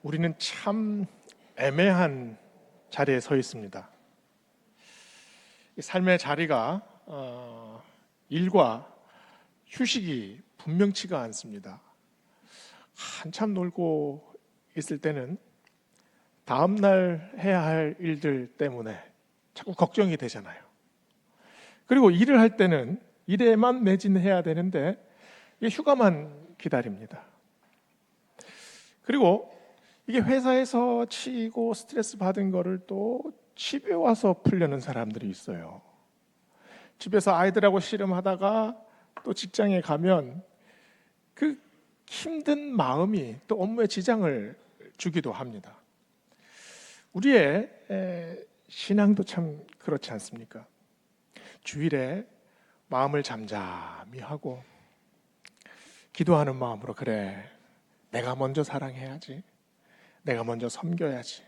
우리는 참 애매한 자리에 서 있습니다. 이 삶의 자리가 일과 휴식이 분명치가 않습니다. 한참 놀고 있을 때는 다음 날 해야 할 일들 때문에 자꾸 걱정이 되잖아요. 그리고 일을 할 때는 일에만 매진해야 되는데 휴가만 기다립니다. 그리고 이게 회사에서 치이고 스트레스 받은 거를 또 집에 와서 풀려는 사람들이 있어요. 집에서 아이들하고 씨름하다가 또 직장에 가면 그 힘든 마음이 또 업무에 지장을 주기도 합니다. 우리의 신앙도 참 그렇지 않습니까? 주일에 마음을 잠잠히 하고 기도하는 마음으로, 그래, 내가 먼저 사랑해야지, 내가 먼저 섬겨야지,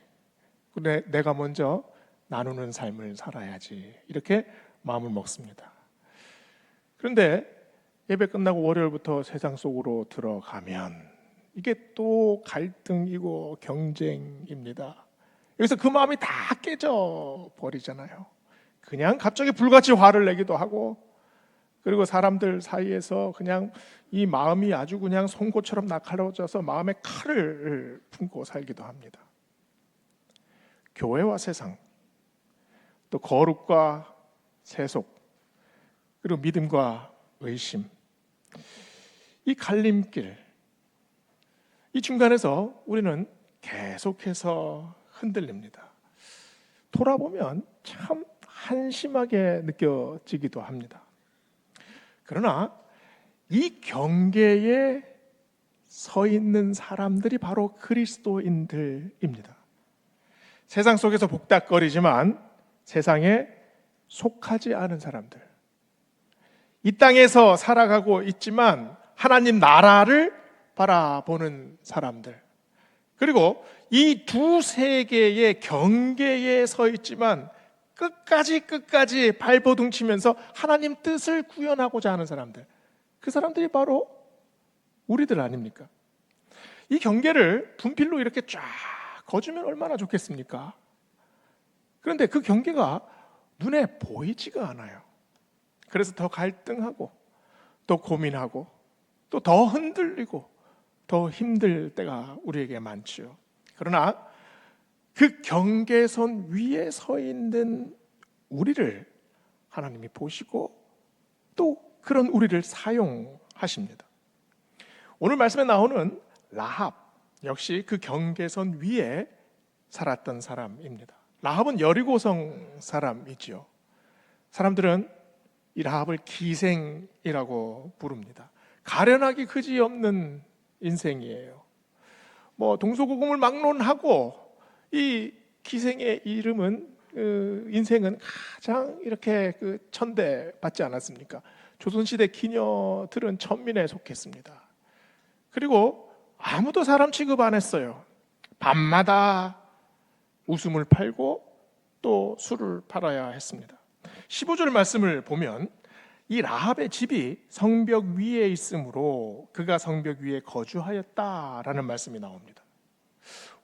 내가 먼저 나누는 삶을 살아야지, 이렇게 마음을 먹습니다. 그런데 예배 끝나고 월요일부터 세상 속으로 들어가면 이게 또 갈등이고 경쟁입니다. 여기서 그 마음이 다 깨져 버리잖아요. 그냥 갑자기 불같이 화를 내기도 하고, 그리고 사람들 사이에서 그냥 이 마음이 아주 그냥 송곳처럼 날카로워져서 마음에 칼을 품고 살기도 합니다. 교회와 세상, 또 거룩과 세속, 그리고 믿음과 의심, 이 갈림길, 이 중간에서 우리는 계속해서 흔들립니다. 돌아보면 참 한심하게 느껴지기도 합니다. 그러나 이 경계에 서 있는 사람들이 바로 그리스도인들입니다. 세상 속에서 복닥거리지만 세상에 속하지 않은 사람들, 이 땅에서 살아가고 있지만 하나님 나라를 바라보는 사람들, 그리고 이 두 세계의 경계에 서 있지만 끝까지 발버둥 치면서 하나님 뜻을 구현하고자 하는 사람들, 그 사람들이 바로 우리들 아닙니까? 이 경계를 분필로 이렇게 쫙 거주면 얼마나 좋겠습니까? 그런데 그 경계가 눈에 보이지가 않아요. 그래서 더 갈등하고, 또 고민하고, 또 더 흔들리고, 더 힘들 때가 우리에게 많죠. 그러나 그 경계선 위에 서 있는 우리를 하나님이 보시고 또 그런 우리를 사용하십니다. 오늘 말씀에 나오는 라합 역시 그 경계선 위에 살았던 사람입니다. 라합은 여리고성 사람이지요. 사람들은 이 라합을 기생이라고 부릅니다. 가련하기 그지없는 인생이에요. 동서고금을 막론하고 이 기생의 이름은 인생은 가장 이렇게 천대받지 않았습니까? 조선시대 기녀들은 천민에 속했습니다. 그리고 아무도 사람 취급 안 했어요. 밤마다 웃음을 팔고 또 술을 팔아야 했습니다. 15절 말씀을 보면 이 라합의 집이 성벽 위에 있으므로 그가 성벽 위에 거주하였다라는 말씀이 나옵니다.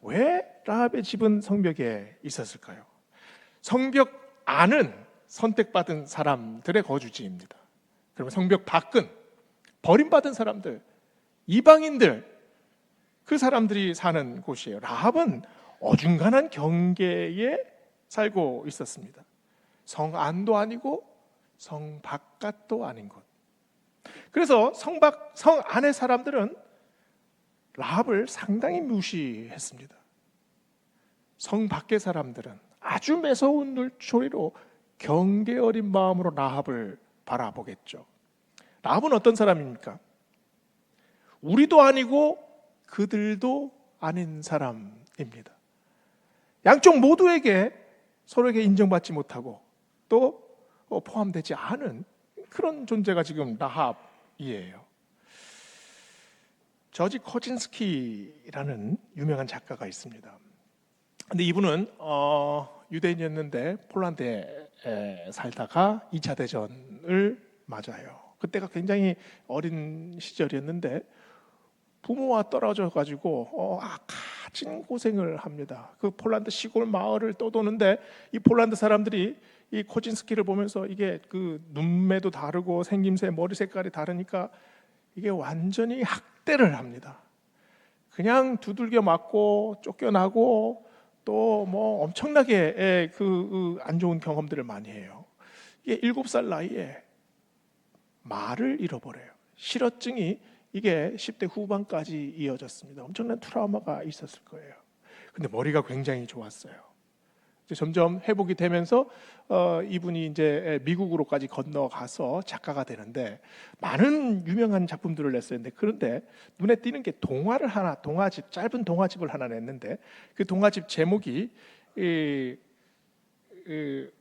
왜 라합의 집은 성벽에 있었을까요? 성벽 안은 선택받은 사람들의 거주지입니다. 그러면 성벽 밖은 버림받은 사람들, 이방인들, 그 사람들이 사는 곳이에요. 라합은 어중간한 경계에 살고 있었습니다. 성 안도 아니고 성 바깥도 아닌 곳. 그래서 성 안의 사람들은 라합을 상당히 무시했습니다. 성 밖의 사람들은 아주 매서운 눈초리로 경계 어린 마음으로 라합을 바라보겠죠. 라합은 어떤 사람입니까? 우리도 아니고 그들도 아닌 사람입니다. 양쪽 모두에게 서로에게 인정받지 못하고 또 포함되지 않은 그런 존재가 지금 라합이에요. 저지 코진스키라는 유명한 작가가 있습니다. 근데 이분은 유대인이었는데 폴란드에 살다가 2차 대전을 맞아요. 그때가 굉장히 어린 시절이었는데 부모와 떨어져 가지고 빡친 고생을 합니다. 그 폴란드 시골 마을을 떠도는데 이 폴란드 사람들이 이 코진스키를 보면서 이게 그 눈매도 다르고 생김새, 머리 색깔이 다르니까 이게 완전히 학대를 합니다. 그냥 두들겨 맞고 쫓겨나고 또 뭐 엄청나게 안 좋은 경험들을 많이 해요. 이게 7살 나이에 말을 잃어버려요. 실어증이 이게 10대 후반까지 이어졌습니다. 엄청난 트라우마가 있었을 거예요. 근데 머리가 굉장히 좋았어요. 이제 점점 회복이 되면서 이분이 이제 미국으로까지 건너가서 작가가 되는데 많은 유명한 작품들을 냈어요. 그런데 눈에 띄는 게 동화집, 짧은 동화집을 하나 냈는데 그 동화집 제목이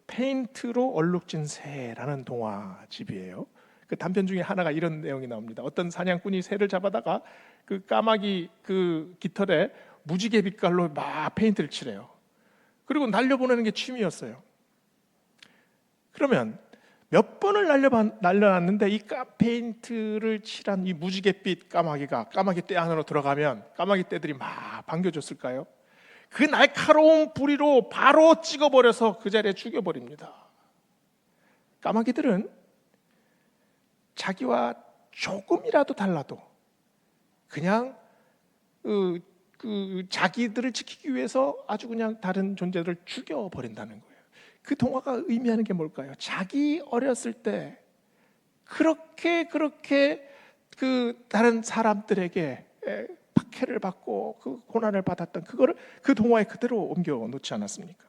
페인트로 얼룩진 새라는 동화집이에요. 그 단편 중에 하나가 이런 내용이 나옵니다. 어떤 사냥꾼이 새를 잡아다가 그 까마귀 그 깃털에 무지개 빛깔로 막 페인트를 칠해요. 그리고 날려보내는 게 취미였어요. 그러면 몇 번을 날려놨는데 이 페인트를 칠한 이 무지갯빛 까마귀가 까마귀 떼 안으로 들어가면 까마귀 떼들이 막 반겨줬을까요? 그 날카로운 부리로 바로 찍어버려서 그 자리에 죽여버립니다. 까마귀들은 자기와 조금이라도 달라도 그냥 자기들을 지키기 위해서 아주 그냥 다른 존재들을 죽여버린다는 거예요. 그 동화가 의미하는 게 뭘까요? 자기 어렸을 때 그렇게 그 다른 사람들에게 박해를 받고 그 고난을 받았던 그거를 그 동화에 그대로 옮겨 놓지 않았습니까?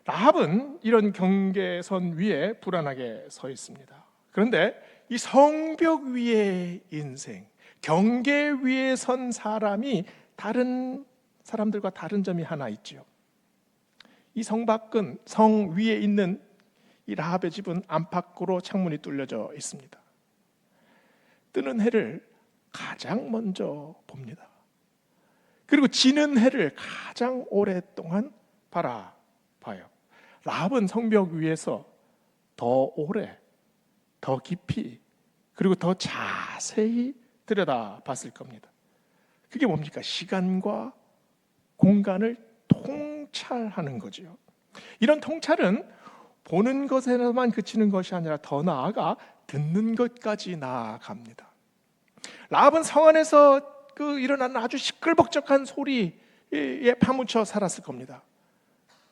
라합은 이런 경계선 위에 불안하게 서 있습니다. 그런데 이 성벽 위의 인생, 경계 위에 선 사람이 다른 사람들과 다른 점이 하나 있죠. 이 성 위에 있는 이 라합의 집은 안팎으로 창문이 뚫려져 있습니다. 뜨는 해를 가장 먼저 봅니다. 그리고 지는 해를 가장 오랫동안 바라봐요. 라합은 성벽 위에서 더 오래, 더 깊이, 그리고 더 자세히 들여다봤을 겁니다. 그게 뭡니까? 시간과 공간을 통찰하는 거죠. 이런 통찰은 보는 것에만 그치는 것이 아니라 더 나아가 듣는 것까지 나아갑니다. 라합은 성 안에서 일어나는 아주 시끌벅적한 소리에 파묻혀 살았을 겁니다.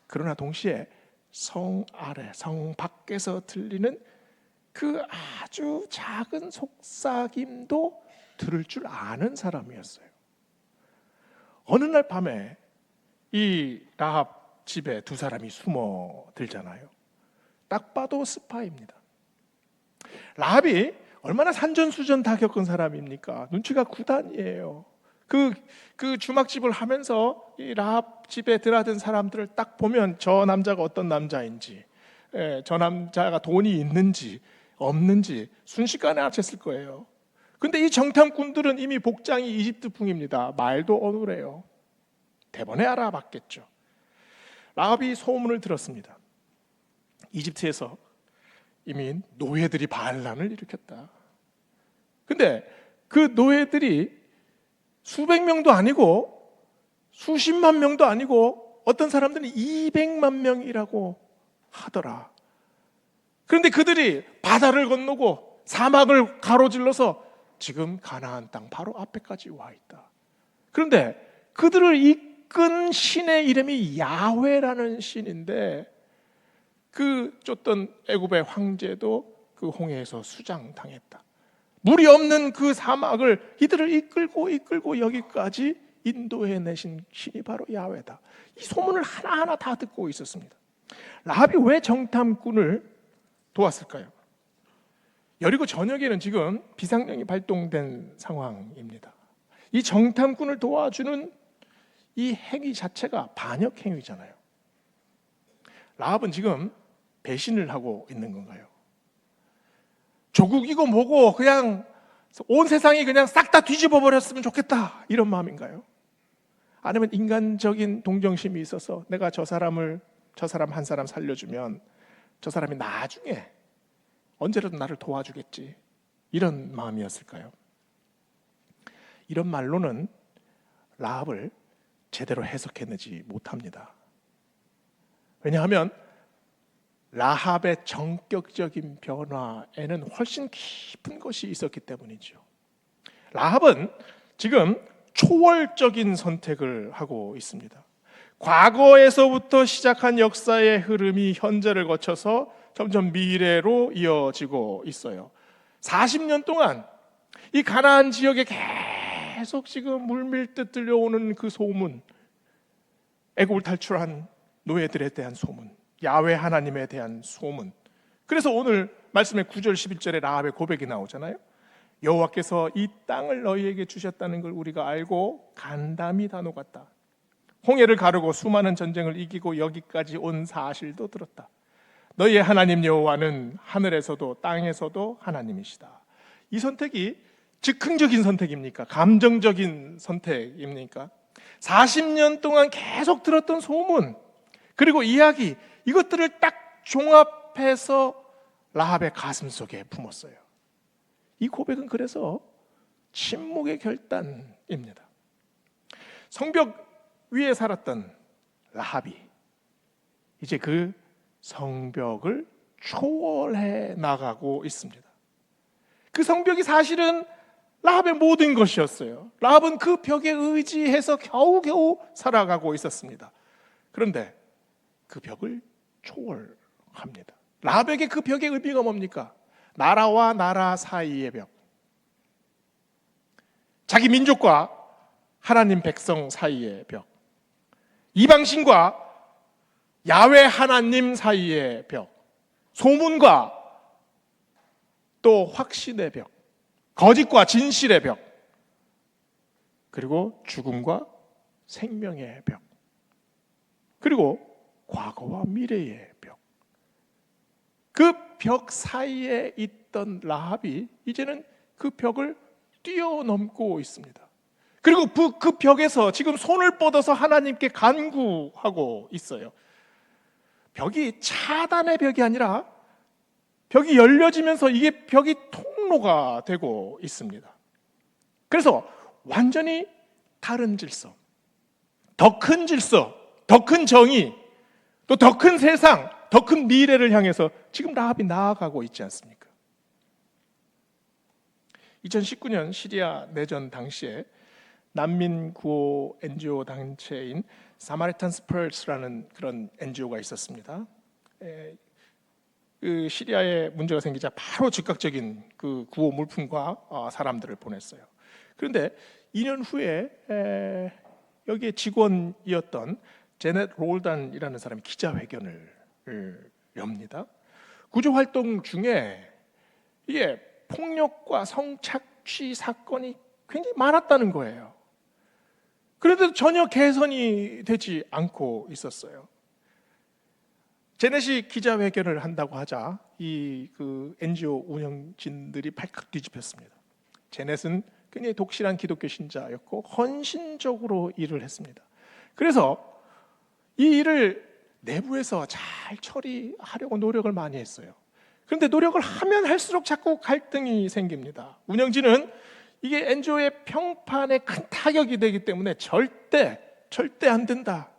그러나 동시에 성 아래, 성 밖에서 들리는 그 아주 작은 속삭임도 들을 줄 아는 사람이었어요. 어느 날 밤에 이 라합 집에 두 사람이 숨어들잖아요. 딱 봐도 스파입니다. 라합이 얼마나 산전수전 다 겪은 사람입니까? 눈치가 구단이에요. 그 주막집을 하면서 이 라합 집에 들어든 사람들을 딱 보면 저 남자가 어떤 남자인지, 저 남자가 돈이 있는지 없는지 순식간에 알아챘을 거예요. 근데 이 정탐꾼들은 이미 복장이 이집트풍입니다. 말도 어눌해요. 대번에 알아봤겠죠. 라합이 소문을 들었습니다. 이집트에서 이미 노예들이 반란을 일으켰다. 근데 그 노예들이 수백 명도 아니고 수십만 명도 아니고 어떤 사람들은 200만 명이라고 하더라. 그런데 그들이 바다를 건너고 사막을 가로질러서 지금 가나안 땅 바로 앞에까지 와 있다. 그런데 그들을 이끈 신의 이름이 야훼라는 신인데 그 쫓던 애굽의 황제도 그 홍해에서 수장당했다. 물이 없는 그 사막을 이들을 이끌고 여기까지 인도해 내신 신이 바로 야훼다. 이 소문을 하나하나 다 듣고 있었습니다. 라합이 왜 정탐꾼을 도왔을까요? 여리고 전역에는 지금 비상령이 발동된 상황입니다. 이 정탐꾼을 도와주는 이 행위 자체가 반역 행위잖아요. 라합은 지금 배신을 하고 있는 건가요? 조국이고 뭐고 그냥 온 세상이 그냥 싹 다 뒤집어 버렸으면 좋겠다 이런 마음인가요? 아니면 인간적인 동정심이 있어서 내가 저 사람 한 사람 살려주면 저 사람이 나중에 언제라도 나를 도와주겠지 이런 마음이었을까요? 이런 말로는 라합을 제대로 해석해내지 못합니다. 왜냐하면 라합의 정격적인 변화에는 훨씬 깊은 것이 있었기 때문이죠. 라합은 지금 초월적인 선택을 하고 있습니다. 과거에서부터 시작한 역사의 흐름이 현재를 거쳐서 점점 미래로 이어지고 있어요. 40년 동안 이 가나안 지역에 계속 지금 물밀듯 들려오는 그 소문, 애굽을 탈출한 노예들에 대한 소문, 야훼 하나님에 대한 소문. 그래서 오늘 말씀의 9절 11절에 라합의 고백이 나오잖아요. 여호와께서 이 땅을 너희에게 주셨다는 걸 우리가 알고 간담이 다 녹았다. 홍해를 가르고 수많은 전쟁을 이기고 여기까지 온 사실도 들었다. 너희의 하나님 여호와는 하늘에서도 땅에서도 하나님이시다. 이 선택이 즉흥적인 선택입니까? 감정적인 선택입니까? 40년 동안 계속 들었던 소문, 그리고 이야기, 이것들을 딱 종합해서 라합의 가슴 속에 품었어요. 이 고백은 그래서 침묵의 결단입니다. 성벽 위에 살았던 라합이 이제 그 성벽을 초월해 나가고 있습니다. 그 성벽이 사실은 라합의 모든 것이었어요. 라합은 그 벽에 의지해서 겨우겨우 살아가고 있었습니다. 그런데 그 벽을 초월합니다. 라합에게 그 벽의 의미가 뭡니까? 나라와 나라 사이의 벽, 자기 민족과 하나님 백성 사이의 벽, 이방신과 야훼 하나님 사이의 벽, 소문과 또 확신의 벽, 거짓과 진실의 벽, 그리고 죽음과 생명의 벽, 그리고 과거와 미래의 벽. 그 벽 사이에 있던 라합이 이제는 그 벽을 뛰어넘고 있습니다. 그리고 그 벽에서 지금 손을 뻗어서 하나님께 간구하고 있어요. 벽이 차단의 벽이 아니라 벽이 열려지면서 이게 벽이 통로가 되고 있습니다. 그래서 완전히 다른 질서, 더 큰 질서, 더 큰 정의, 또 더 큰 세상, 더 큰 미래를 향해서 지금 라합이 나아가고 있지 않습니까? 2019년 시리아 내전 당시에 난민 구호 NGO 단체인 사마리탄스 펄스라는 그런 NGO가 있었습니다. 그 시리아에 문제가 생기자 바로 즉각적인 그 구호 물품과 사람들을 보냈어요. 그런데 2년 후에 여기에 직원이었던 제넷 롤단이라는 사람이 기자회견을 엽니다. 구조 활동 중에 이게 폭력과 성착취 사건이 굉장히 많았다는 거예요. 그런데도 전혀 개선이 되지 않고 있었어요. 제넷이 기자회견을 한다고 하자 그 NGO 운영진들이 발칵 뒤집혔습니다. 제넷은 굉장히 독실한 기독교 신자였고 헌신적으로 일을 했습니다. 그래서 이 일을 내부에서 잘 처리하려고 노력을 많이 했어요. 그런데 노력을 하면 할수록 자꾸 갈등이 생깁니다. 운영진은 이게 NGO의 평판에 큰 타격이 되기 때문에 절대 안 된다.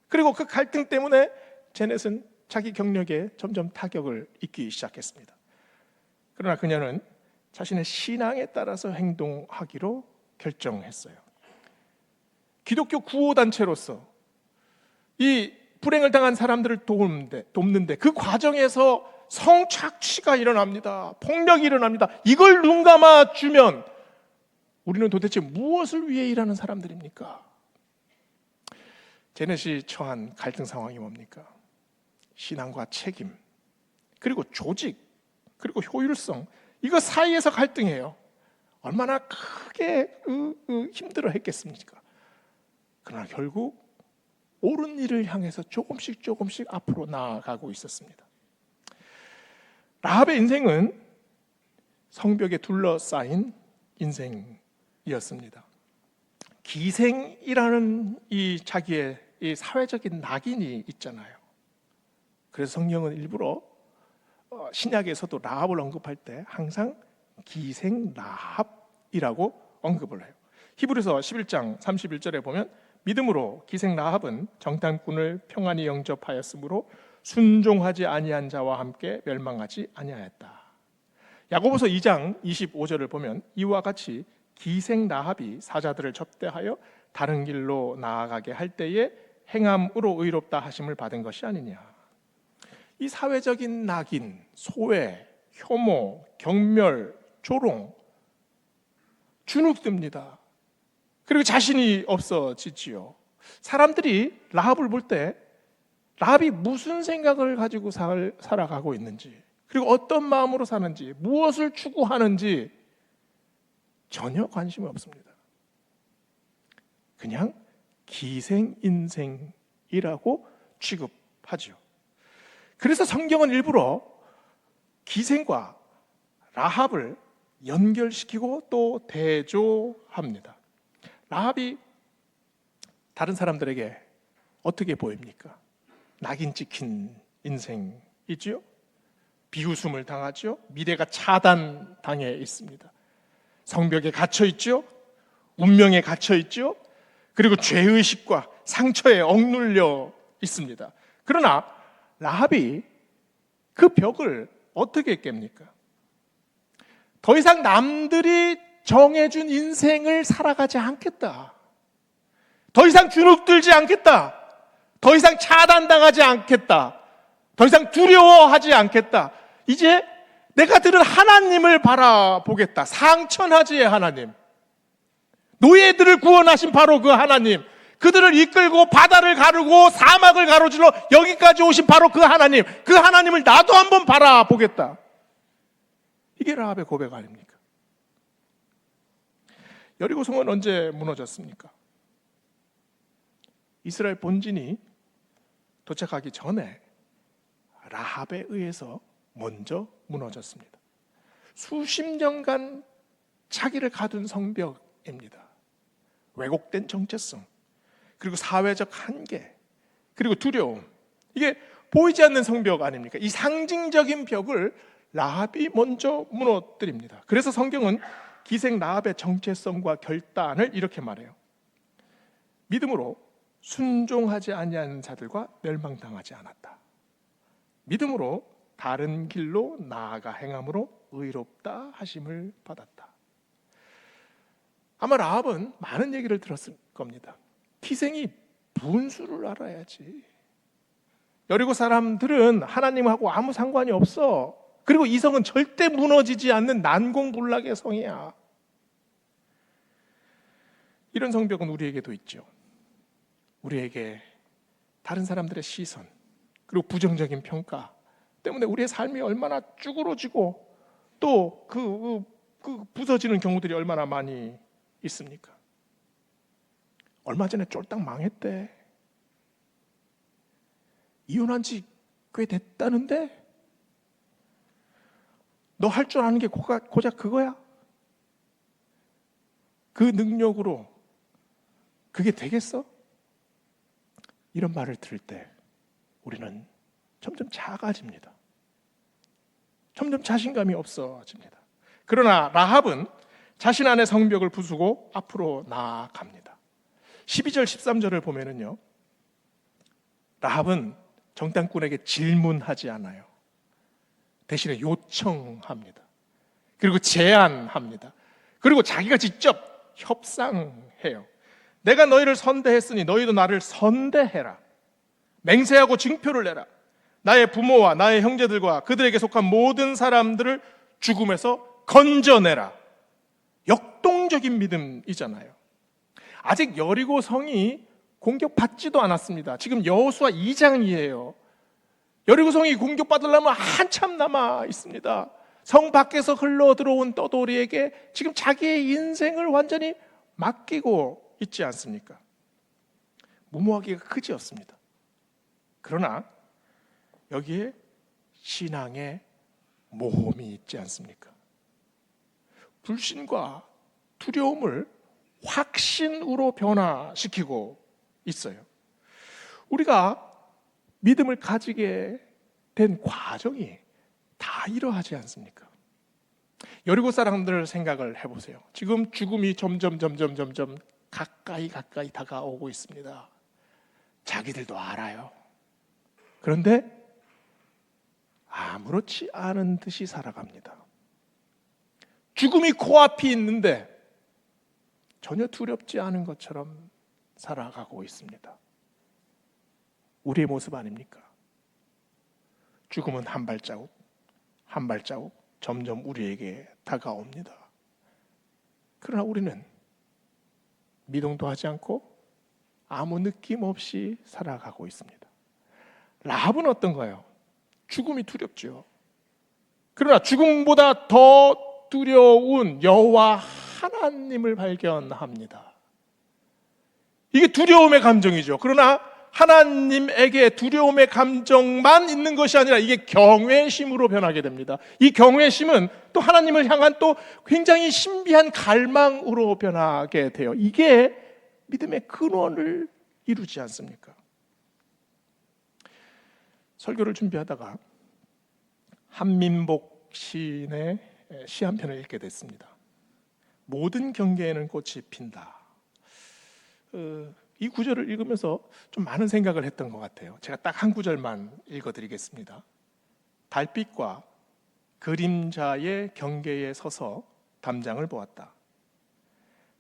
그리고 그 갈등 때문에 제넷은 자기 경력에 점점 타격을 입기 시작했습니다. 그러나 그녀는 자신의 신앙에 따라서 행동하기로 결정했어요. 기독교 구호단체로서 이 불행을 당한 사람들을 돕는데 그 과정에서 성착취가 일어납니다. 폭력이 일어납니다. 이걸 눈 감아 주면 우리는 도대체 무엇을 위해 일하는 사람들입니까? 제넷이 처한 갈등 상황이 뭡니까? 신앙과 책임, 그리고 조직, 그리고 효율성, 이거 사이에서 갈등해요. 얼마나 크게 힘들어 했겠습니까? 그러나 결국 옳은 일을 향해서 조금씩 앞으로 나아가고 있었습니다. 라합의 인생은 성벽에 둘러싸인 인생이었습니다. 기생이라는 이 자기의 이 사회적인 낙인이 있잖아요. 그래서 성경은 일부러 신약에서도 라합을 언급할 때 항상 기생 라합이라고 언급을 해요. 히브리서 11장 31절에 보면 믿음으로 기생 라합은 정탐꾼을 평안히 영접하였으므로 순종하지 아니한 자와 함께 멸망하지 아니하였다. 야고보서 2장 25절을 보면 이와 같이 기생 라합이 사자들을 접대하여 다른 길로 나아가게 할 때에 행함으로 의롭다 하심을 받은 것이 아니냐. 이 사회적인 낙인, 소외, 혐오, 경멸, 조롱, 주눅듭니다. 그리고 자신이 없어지지요. 사람들이 라합을 볼 때 라합이 무슨 생각을 가지고 살아가고 있는지, 그리고 어떤 마음으로 사는지, 무엇을 추구하는지 전혀 관심이 없습니다. 그냥 기생 인생이라고 취급하죠. 그래서 성경은 일부러 기생과 라합을 연결시키고 또 대조합니다. 라합이 다른 사람들에게 어떻게 보입니까? 낙인 찍힌 인생이지요. 비웃음을 당하죠. 미래가 차단당해 있습니다. 성벽에 갇혀 있죠. 운명에 갇혀 있죠. 그리고 죄의식과 상처에 억눌려 있습니다. 그러나 라합이 그 벽을 어떻게 깹니까? 더 이상 남들이 정해준 인생을 살아가지 않겠다. 더 이상 주눅들지 않겠다. 더 이상 차단당하지 않겠다. 더 이상 두려워하지 않겠다. 이제 내가 들은 하나님을 바라보겠다. 상천하지의 하나님, 노예들을 구원하신 바로 그 하나님, 그들을 이끌고 바다를 가르고 사막을 가로질러 여기까지 오신 바로 그 하나님, 그 하나님을 나도 한번 바라보겠다. 이게 라합의 고백 아닙니까? 여리고성은 언제 무너졌습니까? 이스라엘 본진이 도착하기 전에 라합에 의해서 먼저 무너졌습니다. 수십 년간 자기를 가둔 성벽입니다. 왜곡된 정체성, 그리고 사회적 한계, 그리고 두려움, 이게 보이지 않는 성벽 아닙니까? 이 상징적인 벽을 라합이 먼저 무너뜨립니다. 그래서 성경은 기생 라합의 정체성과 결단을 이렇게 말해요. 믿음으로 순종하지 아니하는 자들과 멸망당하지 않았다. 믿음으로 다른 길로 나아가 행함으로 의롭다 하심을 받았다. 아마 라합은 많은 얘기를 들었을 겁니다. 기생이 분수를 알아야지. 여리고 사람들은 하나님하고 아무 상관이 없어. 그리고 이 성은 절대 무너지지 않는 난공불락의 성이야. 이런 성벽은 우리에게도 있죠. 우리에게 다른 사람들의 시선, 그리고 부정적인 평가 때문에 우리의 삶이 얼마나 쭈그러지고 또 그 부서지는 경우들이 얼마나 많이 있습니까? 얼마 전에 쫄딱 망했대. 이혼한 지 꽤 됐다는데? 너 할 줄 아는 게 고작 그거야? 그 능력으로 그게 되겠어? 이런 말을 들을 때 우리는 점점 작아집니다. 점점 자신감이 없어집니다. 그러나 라합은 자신 안의 성벽을 부수고 앞으로 나아갑니다. 12절 13절을 보면은요, 라합은 정탐꾼에게 질문하지 않아요. 대신에 요청합니다. 그리고 제안합니다. 그리고 자기가 직접 협상해요. 내가 너희를 선대했으니 너희도 나를 선대해라. 맹세하고 징표를 내라. 나의 부모와 나의 형제들과 그들에게 속한 모든 사람들을 죽음에서 건져내라. 역동적인 믿음이잖아요. 아직 여리고 성이 공격받지도 않았습니다. 지금 여호수아 2장이에요. 여리고 성이 공격받으려면 한참 남아 있습니다. 성 밖에서 흘러 들어온 떠돌이에게 지금 자기의 인생을 완전히 맡기고 있지 않습니까? 무모하기가 그지없습니다. 그러나 여기에 신앙의 모험이 있지 않습니까? 불신과 두려움을 확신으로 변화시키고 있어요. 우리가 믿음을 가지게 된 과정이 다 이러하지 않습니까? 여리고 사람들 생각을 해보세요. 지금 죽음이 점점 가까이 다가오고 있습니다. 자기들도 알아요. 그런데 아무렇지 않은 듯이 살아갑니다. 죽음이 코앞이 있는데 전혀 두렵지 않은 것처럼 살아가고 있습니다. 우리의 모습 아닙니까? 죽음은 한 발자국 점점 우리에게 다가옵니다. 그러나 우리는 미동도 하지 않고 아무 느낌 없이 살아가고 있습니다. 라합은 어떤가요? 죽음이 두렵죠. 그러나 죽음보다 더 두려운 여호와 하나님을 발견합니다. 이게 두려움의 감정이죠. 그러나 하나님에게 두려움의 감정만 있는 것이 아니라 이게 경외심으로 변하게 됩니다. 이 경외심은 또 하나님을 향한 또 굉장히 신비한 갈망으로 변하게 돼요. 이게 믿음의 근원을 이루지 않습니까? 설교를 준비하다가 한민복 시인의 시 한 편을 읽게 됐습니다. 모든 경계에는 꽃이 핀다. 이 구절을 읽으면서 좀 많은 생각을 했던 것 같아요. 제가 딱 한 구절만 읽어드리겠습니다. 달빛과 그림자의 경계에 서서 담장을 보았다.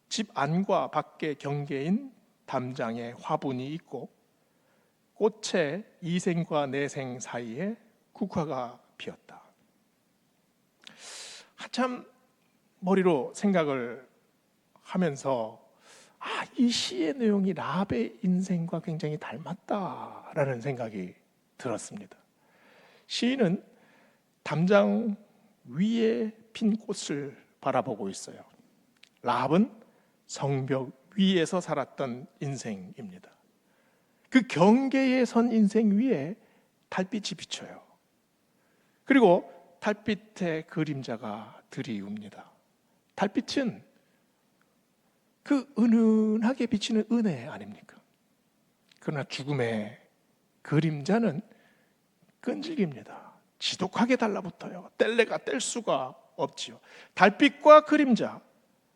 집 안과 밖의 경계인 담장에 화분이 있고 꽃의 이생과 내생 사이에 국화가 피었다. 한참 머리로 생각을 하면서 이 시의 내용이 라합의 인생과 굉장히 닮았다라는 생각이 들었습니다. 시인은 담장 위에 핀 꽃을 바라보고 있어요. 라합은 성벽 위에서 살았던 인생입니다. 그 경계에 선 인생 위에 달빛이 비쳐요. 그리고 달빛의 그림자가 들이웁니다. 달빛은 그 은은하게 비치는 은혜 아닙니까? 그러나 죽음의 그림자는 끈질깁니다. 지독하게 달라붙어요. 뗄래가 뗄 수가 없지요. 달빛과 그림자,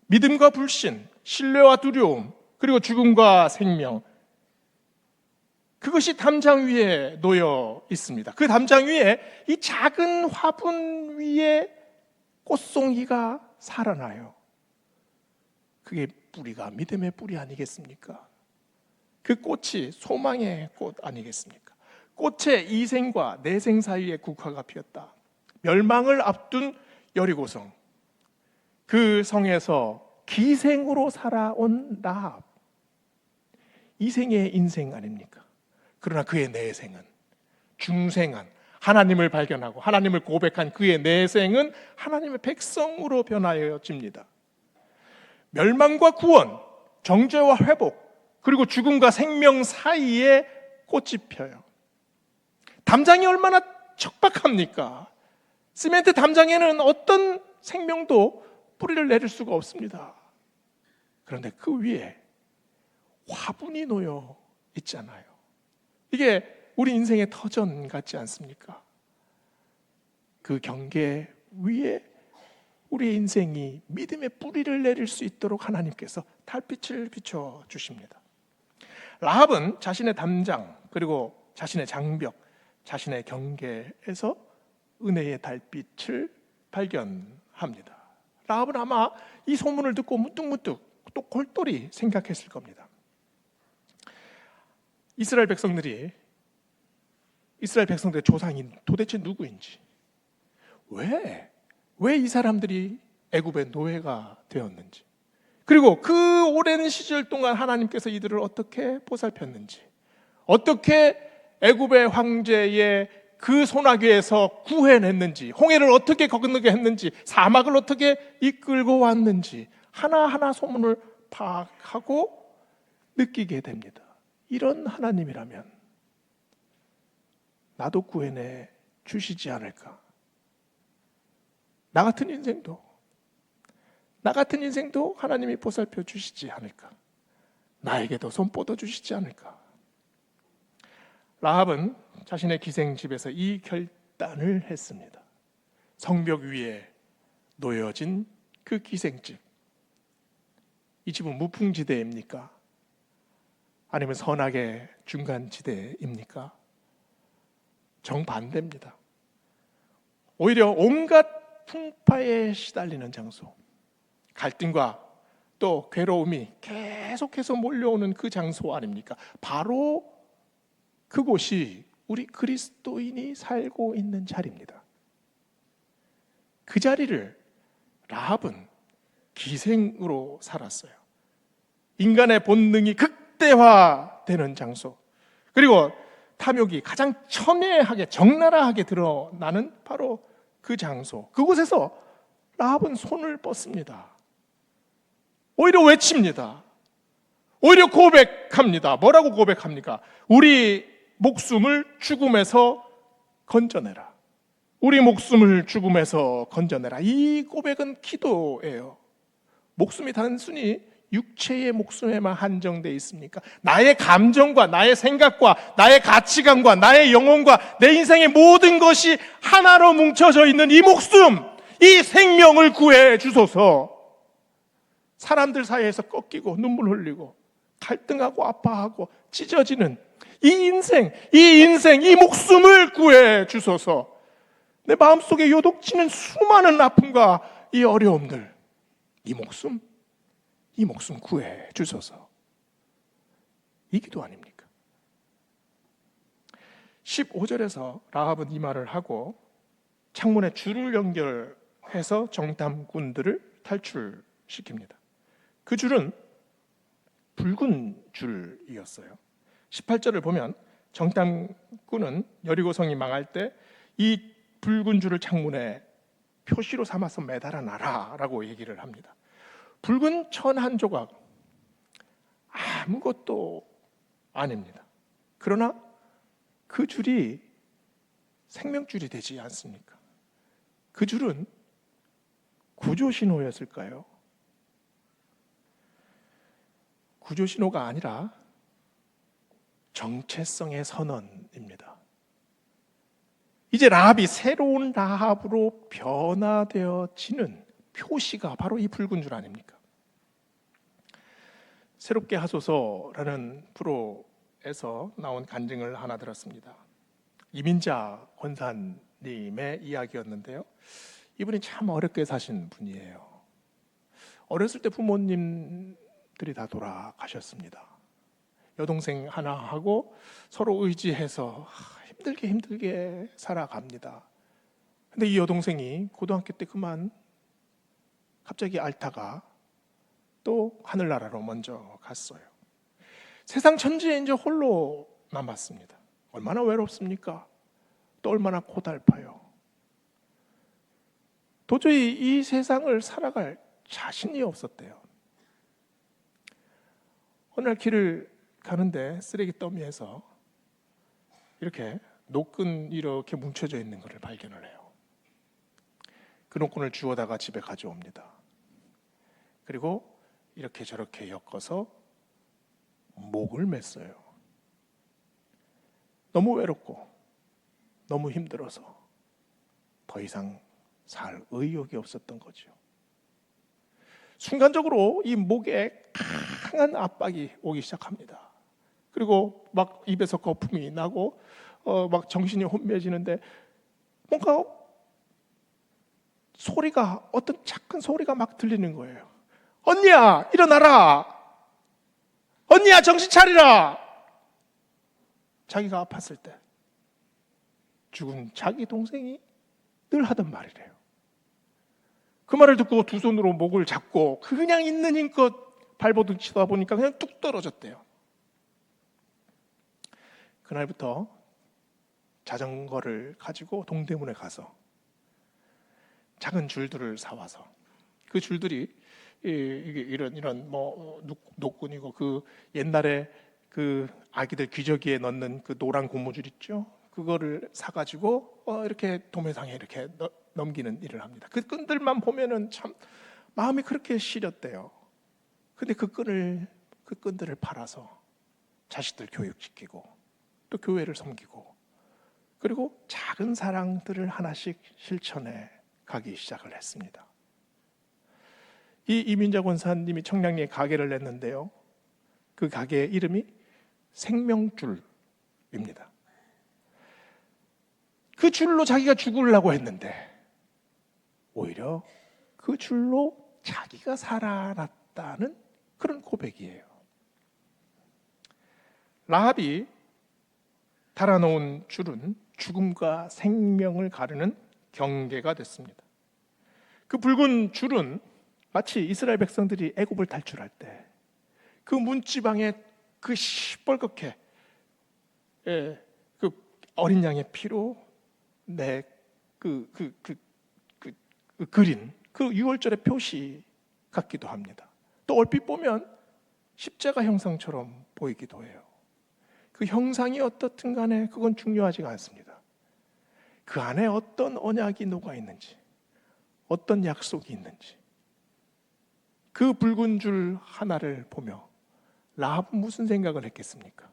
믿음과 불신, 신뢰와 두려움, 그리고 죽음과 생명, 그것이 담장 위에 놓여 있습니다. 그 담장 위에 이 작은 화분 위에 꽃송이가 살아나요. 그게 뿌리가 믿음의 뿌리 아니겠습니까? 그 꽃이 소망의 꽃 아니겠습니까? 꽃의 이생과 내생 사이에 국화가 피었다. 멸망을 앞둔 여리고성, 그 성에서 기생으로 살아온 라합, 이생의 인생 아닙니까? 그러나 그의 내생은 중생한 하나님을 발견하고 하나님을 고백한 그의 내생은 하나님의 백성으로 변하여집니다. 멸망과 구원, 정죄와 회복, 그리고 죽음과 생명 사이에 꽃이 펴요. 담장이 얼마나 척박합니까? 시멘트 담장에는 어떤 생명도 뿌리를 내릴 수가 없습니다. 그런데 그 위에 화분이 놓여 있잖아요. 이게 우리 인생의 터전 같지 않습니까? 그 경계 위에 우리의 인생이 믿음의 뿌리를 내릴 수 있도록 하나님께서 달빛을 비춰 주십니다. 라합은 자신의 담장, 그리고 자신의 장벽, 자신의 경계에서 은혜의 달빛을 발견합니다. 라합은 아마 이 소문을 듣고 문득문득 또 골똘히 생각했을 겁니다. 이스라엘 백성들의 조상이 도대체 누구인지, 왜 이 사람들이 애굽의 노예가 되었는지, 그리고 그 오랜 시절 동안 하나님께서 이들을 어떻게 보살폈는지, 어떻게 애굽의 황제의 그 소나기에서 구해냈는지, 홍해를 어떻게 건너게 했는지, 사막을 어떻게 이끌고 왔는지 하나하나 소문을 파악하고 느끼게 됩니다. 이런 하나님이라면 나도 구해내 주시지 않을까? 나 같은 인생도 하나님이 보살펴 주시지 않을까? 나에게도 손 뻗어 주시지 않을까? 라합은 자신의 기생집에서 이 결단을 했습니다. 성벽 위에 놓여진 그 기생집, 이 집은 무풍지대입니까? 아니면 선악의 중간지대입니까? 정반대입니다. 오히려 온갖 풍파에 시달리는 장소, 갈등과 또 괴로움이 계속해서 몰려오는 그 장소 아닙니까? 바로 그곳이 우리 그리스도인이 살고 있는 자리입니다. 그 자리를 라합은 기생으로 살았어요. 인간의 본능이 극대화되는 장소, 그리고 탐욕이 가장 첨예하게 적나라하게 드러나는 바로 그 장소, 그곳에서 라합은 손을 뻗습니다. 오히려 외칩니다. 오히려 고백합니다. 뭐라고 고백합니까? 우리 목숨을 죽음에서 건져내라. 우리 목숨을 죽음에서 건져내라. 이 고백은 기도예요. 목숨이 단순히 육체의 목숨에만 한정되어 있습니까? 나의 감정과 나의 생각과 나의 가치관과 나의 영혼과 내 인생의 모든 것이 하나로 뭉쳐져 있는 이 목숨, 이 생명을 구해 주소서. 사람들 사이에서 꺾이고 눈물 흘리고 갈등하고 아파하고 찢어지는 이 인생, 이 목숨을 구해 주소서. 내 마음속에 요동치는 수많은 아픔과 이 어려움들, 이 목숨 구해 주소서. 이 기도 아닙니까? 15절에서 라합은 이 말을 하고 창문에 줄을 연결해서 정탐꾼들을 탈출시킵니다. 그 줄은 붉은 줄이었어요. 18절을 보면 정탐꾼은 여리고성이 망할 때 이 붉은 줄을 창문에 표시로 삼아서 매달아 놔라라고 얘기를 합니다. 붉은 천 한 조각, 아무것도 아닙니다. 그러나 그 줄이 생명줄이 되지 않습니까? 그 줄은 구조 신호였을까요? 구조 신호가 아니라 정체성의 선언입니다. 이제 라합이 새로운 라합으로 변화되어지는 표시가 바로 이 붉은 줄 아닙니까? 새롭게 하소서라는 프로에서 나온 간증을 하나 들었습니다. 이민자 권사님의 이야기였는데요. 이분이 참 어렵게 사신 분이에요. 어렸을 때 부모님들이 다 돌아가셨습니다. 여동생 하나하고 서로 의지해서 힘들게 살아갑니다. 근데 이 여동생이 고등학교 때 그만 갑자기 앓다가 또 하늘나라로 먼저 갔어요. 세상 천지에 이제 홀로 남았습니다. 얼마나 외롭습니까? 또 얼마나 고달파요. 도저히 이 세상을 살아갈 자신이 없었대요. 어느 날 길을 가는데 쓰레기 더미에서 이렇게 노끈 이렇게 뭉쳐져 있는 것을 발견을 해요. 그 노끈을 주워다가 집에 가져옵니다. 그리고 이렇게 저렇게 엮어서 목을 맸어요. 너무 외롭고 너무 힘들어서 더 이상 살 의욕이 없었던 거죠. 순간적으로 이 목에 강한 압박이 오기 시작합니다. 그리고 막 입에서 거품이 나고 막 정신이 혼미해지는데 뭔가 소리가, 어떤 작은 소리가 막 들리는 거예요. 언니야, 일어나라. 언니야, 정신 차리라. 자기가 아팠을 때 죽은 자기 동생이 늘 하던 말이래요. 그 말을 듣고 두 손으로 목을 잡고 그냥 있는 힘껏 발버둥 치다 보니까 그냥 뚝 떨어졌대요. 그날부터 자전거를 가지고 동대문에 가서 작은 줄들을 사와서 그 줄들이 이게 이런 뭐 노끈이고 그 옛날에 그 아기들 기저귀에 넣는 그 노란 고무줄 있죠? 그거를 사가지고 이렇게 도매상에 이렇게 넘기는 일을 합니다. 그 끈들만 보면은 참 마음이 그렇게 시렸대요. 근데 그 끈들을 팔아서 자식들 교육시키고 또 교회를 섬기고 그리고 작은 사랑들을 하나씩 실천해 가기 시작을 했습니다. 이 이민자 권사님이 청량리에 가게를 냈는데요. 그 가게의 이름이 생명줄입니다. 그 줄로 자기가 죽으려고 했는데 오히려 그 줄로 자기가 살아났다는 그런 고백이에요. 라합이 달아놓은 줄은 죽음과 생명을 가르는 경계가 됐습니다. 그 붉은 줄은 마치 이스라엘 백성들이 애굽을 탈출할 때 그 문지방에 그 시뻘겋게 그 어린 양의 피로 그린 그 유월절의 표시 같기도 합니다. 또 얼핏 보면 십자가 형상처럼 보이기도 해요. 그 형상이 어떻든 간에 그건 중요하지가 않습니다. 그 안에 어떤 언약이 녹아 있는지, 어떤 약속이 있는지, 그 붉은 줄 하나를 보며 라합은 무슨 생각을 했겠습니까?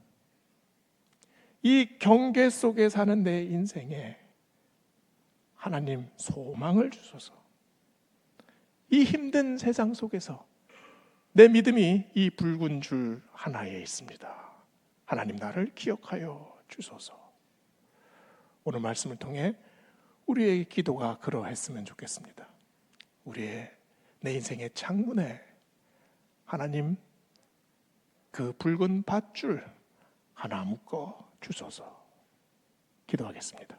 이 경계 속에 사는 내 인생에 하나님 소망을 주소서. 이 힘든 세상 속에서 내 믿음이 이 붉은 줄 하나에 있습니다. 하나님 나를 기억하여 주소서. 오늘 말씀을 통해 우리의 기도가 그러했으면 좋겠습니다. 내 인생의 창문에 하나님 그 붉은 밧줄 하나 묶어 주소서. 기도하겠습니다.